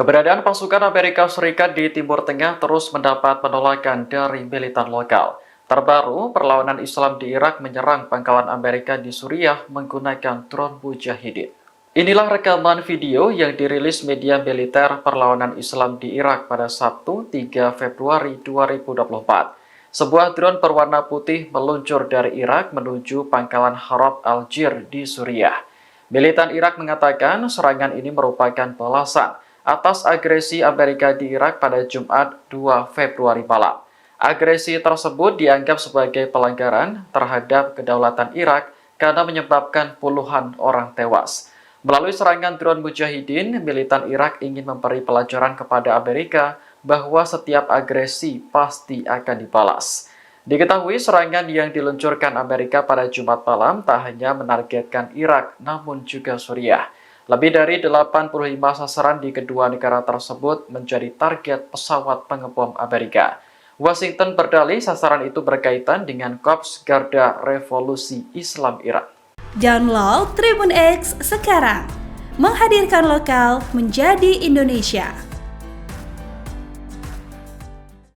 Keberadaan pasukan Amerika Serikat di Timur Tengah terus mendapat penolakan dari militan lokal. Terbaru, perlawanan Islam di Irak menyerang pangkalan Amerika di Suriah menggunakan drone mujahidin. Inilah rekaman video yang dirilis media militer perlawanan Islam di Irak pada Sabtu 3 Februari 2024. Sebuah drone berwarna putih meluncur dari Irak menuju pangkalan Harab Al-Jir di Suriah. Militan Irak mengatakan serangan ini merupakan balasan atas agresi Amerika di Irak pada Jumat 2 Februari malam. Agresi tersebut dianggap sebagai pelanggaran terhadap kedaulatan Irak karena menyebabkan puluhan orang tewas. Melalui serangan drone mujahidin, militan Irak ingin memberi pelajaran kepada Amerika bahwa setiap agresi pasti akan dibalas. Diketahui serangan yang diluncurkan Amerika pada Jumat malam tak hanya menargetkan Irak namun juga Suriah. Lebih dari 85 sasaran di kedua negara tersebut menjadi target pesawat pengebom Amerika. Washington berdalih sasaran itu berkaitan dengan Korps Garda Revolusi Islam Irak. Download Tribun X sekarang, menghadirkan lokal menjadi Indonesia.